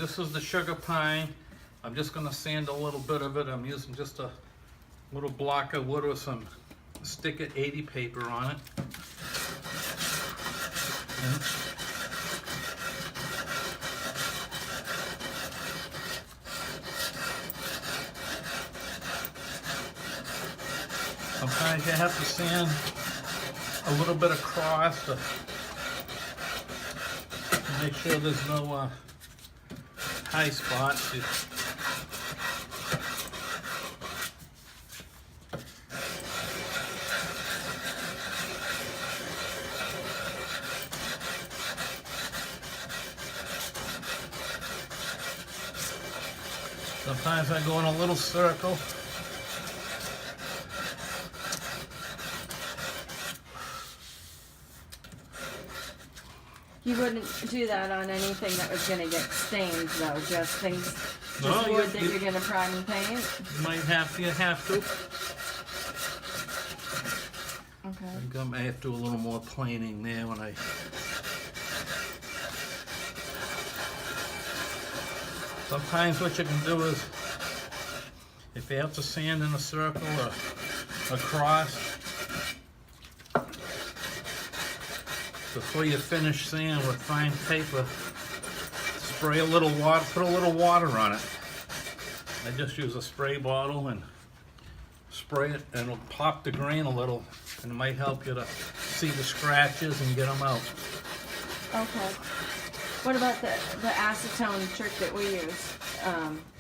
this is the sugar pine. I'm just going to sand a little bit of it. I'm using just a little block of wood with some stick it 80 paper on it. And sometimes you have to sand a little bit across to make sure there's no high spots. Sometimes I go in a little circle. You wouldn't do that on anything that was going to get stained, though. Just things, just wood that you're going to prime and paint. You might have to. You have to. Okay. I think I may have to do a little more planing there when I. Sometimes what you can do is, if you have to sand in a circle or across, before you finish sand with fine paper, spray a little water, put a little water on it. I just use a spray bottle and spray it, and it'll pop the grain a little, and it might help you to see the scratches and get them out. Okay. What about the acetone trick that we use?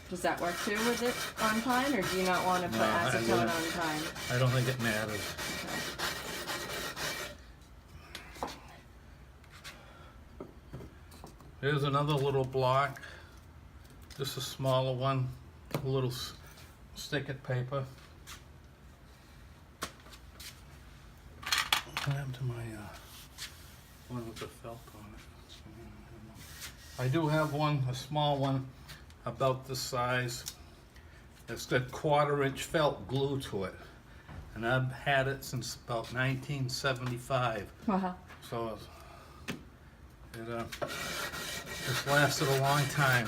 Does that work too with it on pine, or do you not want to put acetone on pine? I don't think it matters. Okay. Here's another little block, just a smaller one, a little stick-it paper. What happened to my one with the felt on it? I do have one, a small one, about this size. It's got 1/4-inch felt glue to it, and I've had it since about 1975. Wow. So it's lasted a long time.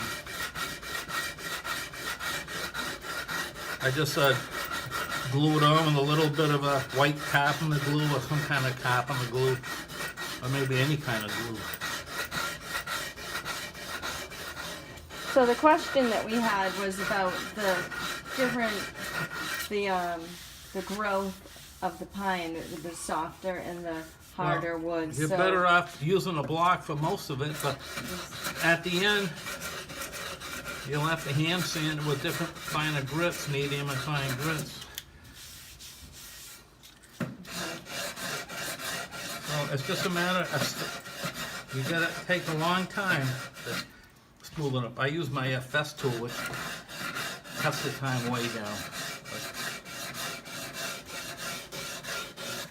I just glue it on with a little bit of a white carpenter glue or some kind of carpenter glue, or maybe any kind of glue. So the question that we had was about the different, the growth of the pine, the softer and the harder woods. You're better off using a block for most of it, but at the end, you'll have to hand sand it with different finer grits, medium and fine grits. So it's just a matter of, you gotta take a long time to smooth it up. I use my FS tool, which cuts the time way down.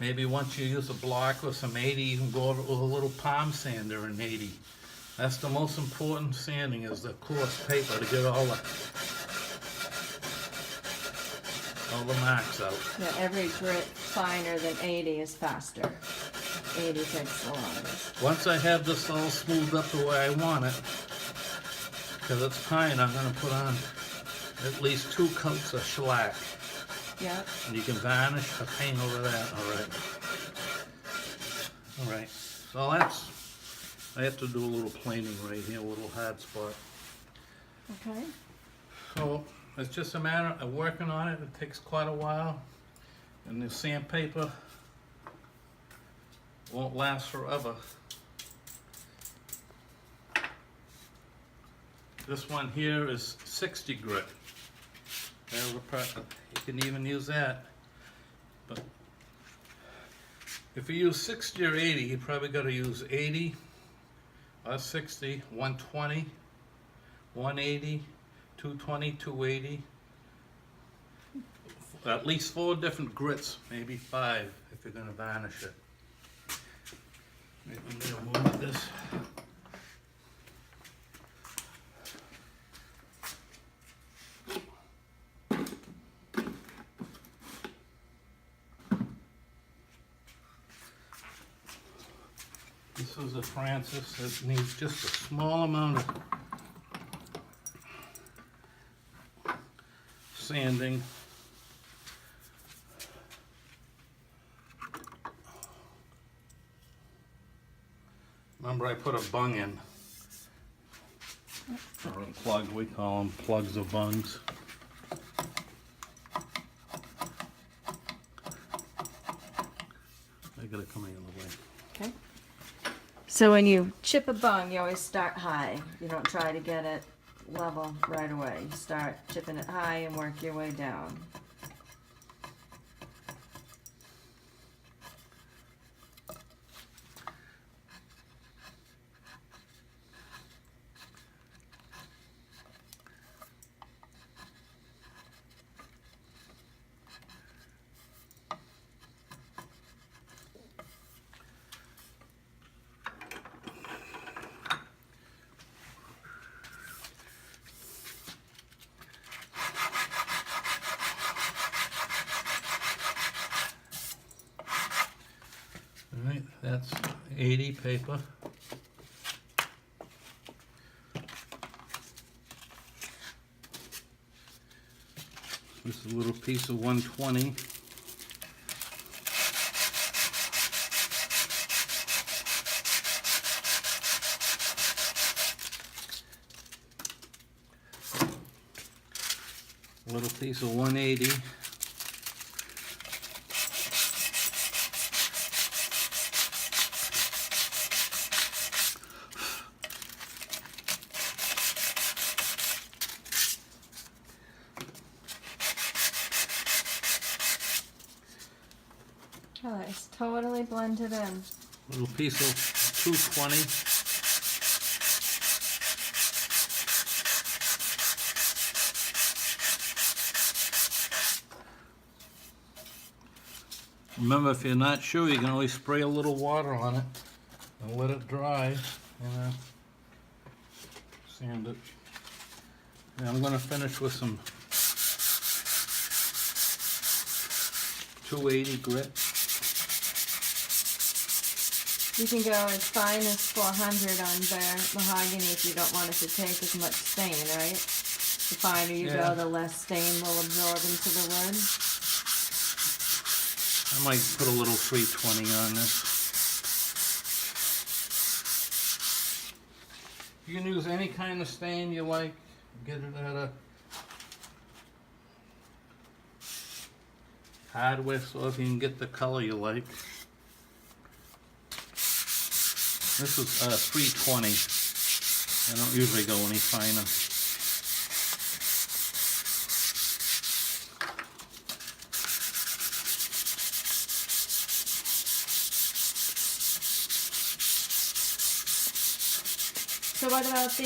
Maybe once you use a block with some 80, you can go over it with a little palm sander in 80. That's the most important sanding, is the coarse paper, to get all the marks out. Yeah, every grit finer than 80 is faster. 80 takes the longest. Once I have this all smoothed up the way I want it, because it's pine, I'm going to put on at least 2 coats of shellac. Yeah. And you can varnish or paint over that. All right. So that's, I have to do a little planing right here, a little hard spot. Okay. So it's just a matter of working on it. It takes quite a while. And the sandpaper won't last forever. This one here is 60 grit. You can even use that. But if you use 60 or 80, you probably got to use 80 or 60, 120, 180, 220, 280. At least 4 different grits, maybe 5 if you're going to varnish it. Maybe we'll move this. This is a Francis that needs just a small amount of sanding. Remember, I put a bung in. Or a plug, we call them plugs or bungs. I gotta come the other way. Okay. So when you chip a bung, you always start high. You don't try to get it level right away. You start chipping it high and work your way down. Alright, that's 80 paper. This is a little piece of 120. A little piece of 180. Oh, it's totally blended in. Little piece of 220. Remember, if you're not sure, you can always spray a little water on it and let it dry, and sand it. And I'm going to finish with some 280 grit. You can go as fine as 400 on bare mahogany if you don't want it to take as much stain, right? The finer you Yeah. go, the less stain will absorb into the wood. I might put a little 320 on this. You can use any kind of stain you like. Get it at a hardware store if you can get the color you like. This is 320. I don't usually go any finer. So what about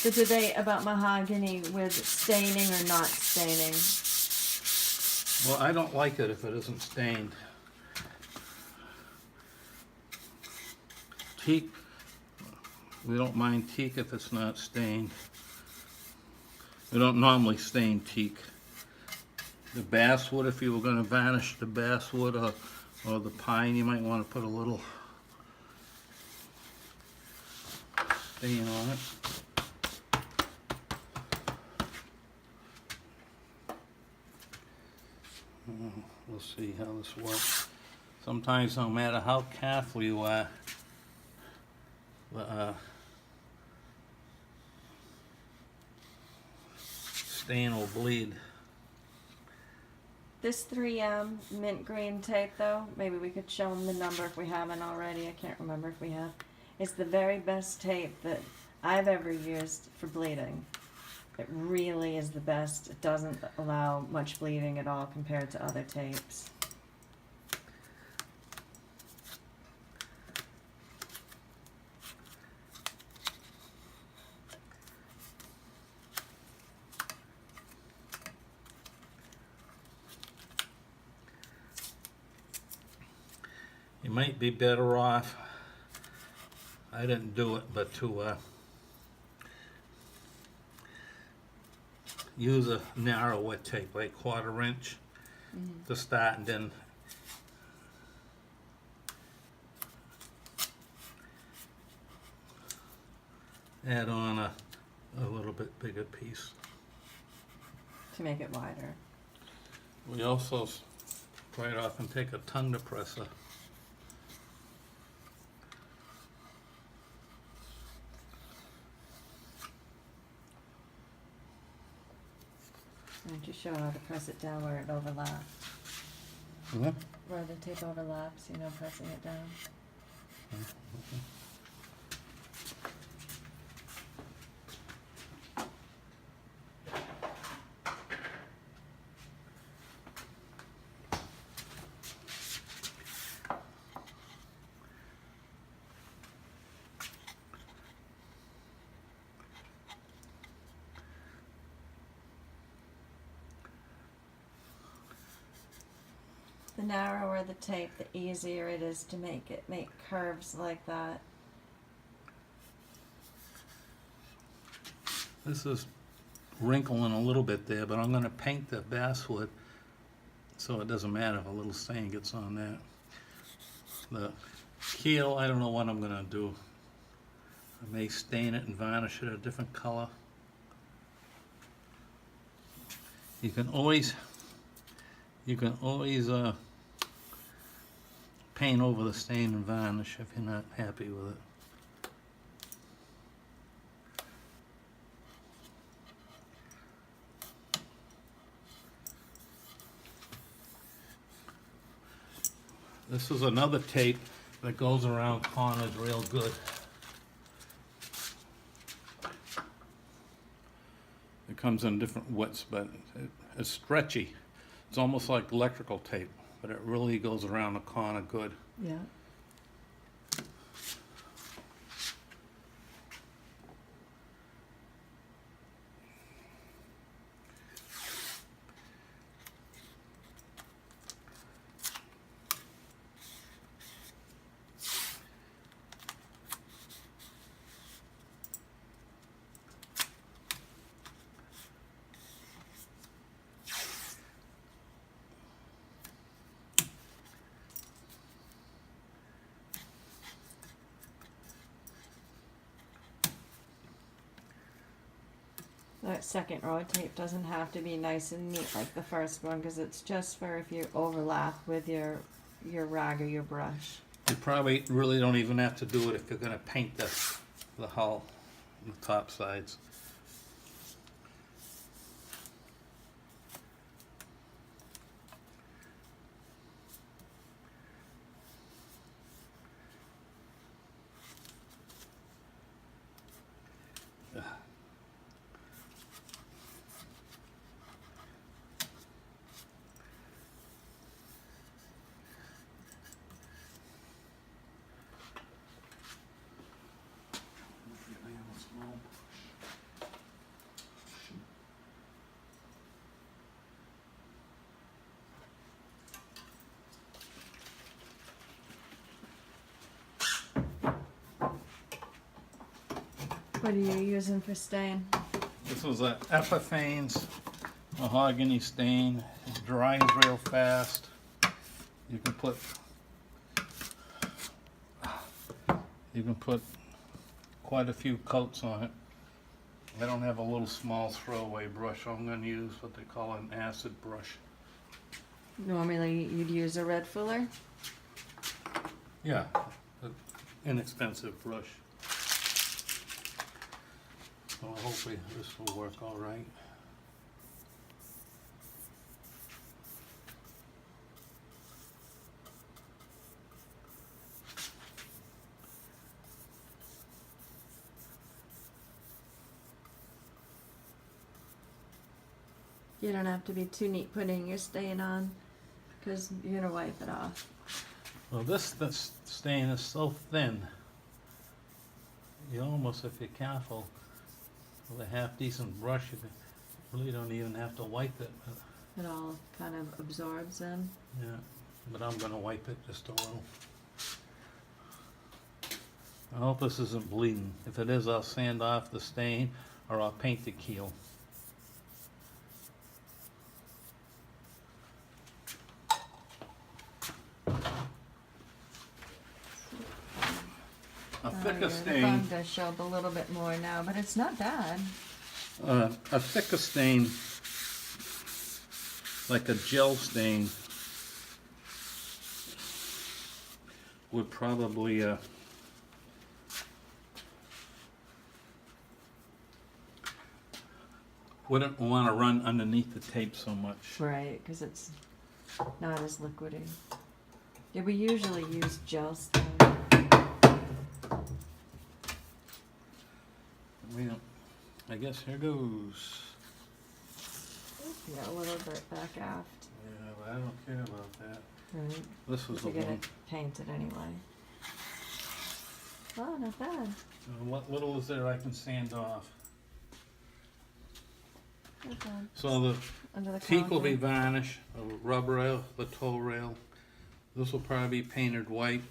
the debate about mahogany with staining or not staining? Well, I don't like it if it isn't stained. Teak, we don't mind teak if it's not stained. We don't normally stain teak. The basswood, if you were going to varnish the basswood or the pine, you might want to put a little stain on it. We'll see how this works. Sometimes, no matter how careful you are, the stain will bleed. This 3M mint green tape, though, maybe we could show them the number if we haven't already. I can't remember if we have. It's the very best tape that I've ever used for bleeding. It really is the best. It doesn't allow much bleeding at all compared to other tapes. You might be better off, I didn't do it, but to use a narrower tape, like 1/4 inch to start, and then add on a little bit bigger piece. to make it wider. We also quite often take a tongue depressor. Why don't you show how to press it down where it overlaps? Mhm. Where the tape overlaps, you know, pressing it down. The narrower the tape, the easier it is to make curves like that. This is wrinkling a little bit there, but I'm going to paint the basswood so it doesn't matter if a little stain gets on that. The keel, I don't know what I'm going to do. I may stain it and varnish it a different color. You can always paint over the stain and varnish if you're not happy with it. This is another tape that goes around corners real good. It comes in different widths, but it's stretchy. It's almost like electrical tape, but it really goes around the corner good. Yeah. That second row of tape doesn't have to be nice and neat like the first one, because it's just for if you overlap with your rag or your brush. You probably really don't even have to do it if you're going to paint the hull, the top sides. What are you using for stain? This was a Epiphanes mahogany stain. It dries real fast. You can put quite a few coats on it. I don't have a little small throwaway brush, so I'm going to use what they call an acid brush. Normally you'd use a red fuller. Yeah, an inexpensive brush. So hopefully this will work all right. You don't have to be too neat putting your stain on, because you're gonna wipe it off. Well, this stain is so thin. You almost, if you're careful, with a half-decent brush, you really don't even have to wipe it. But, It all kind of absorbs in. yeah, but I'm going to wipe it just a little. I hope this isn't bleeding. If it is, I'll sand off the stain or I'll paint the keel. A thicker Your stain. thumb does show up a little bit more now, but it's not bad. A thicker stain like a gel stain would probably wouldn't want to run underneath the tape so much. Right, because it's not as liquidy. Yeah, we usually use gel stain. We don't, I guess here goes. Yeah, a little bit back aft. Yeah, but I don't care about that. Right. This was the To get one. it painted anyway. Oh, not bad. What little is there I can sand off? Not bad. So the Under the teak will be counter. varnished, the rub rail, the toe rail. This will probably be painted white.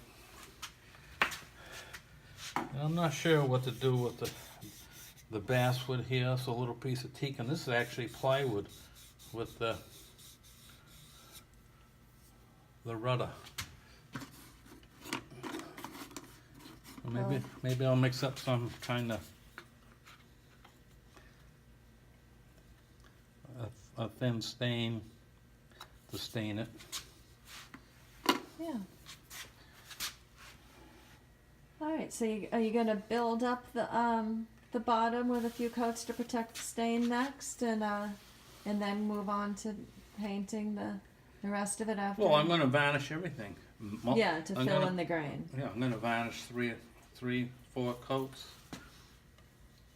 And I'm not sure what to do with the basswood here. It's a little piece of teak, and this is actually plywood with the rudder. Or maybe I'll mix up some kind of a thin stain to stain it. Yeah. All right. So are you gonna build up the bottom with a few coats to protect the stain next, and then move on to painting the rest of it after? Well, I'm going to varnish everything. Yeah, to I'm fill gonna- in the grain Yeah, I'm going to varnish three, 4 coats.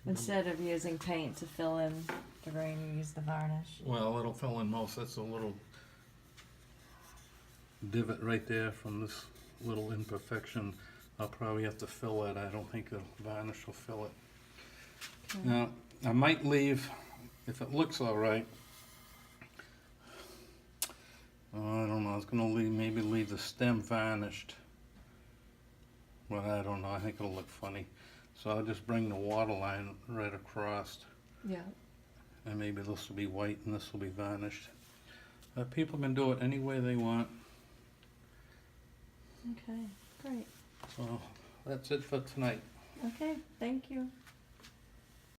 instead of using paint to fill in the grain. You use the varnish. Well, it'll fill in most. That's a little divot right there from this little imperfection. I'll probably have to fill it. I don't think the varnish will fill it. Okay. Now, I might leave, if it looks all right, I don't know, I was going to maybe leave the stem varnished. Well, I don't know, I think it'll look funny. So I'll just bring the water line right across, Yeah. and maybe this will be white and this will be varnished. People can do it any way they want. Okay. Great. So that's it for tonight. Okay. Thank you.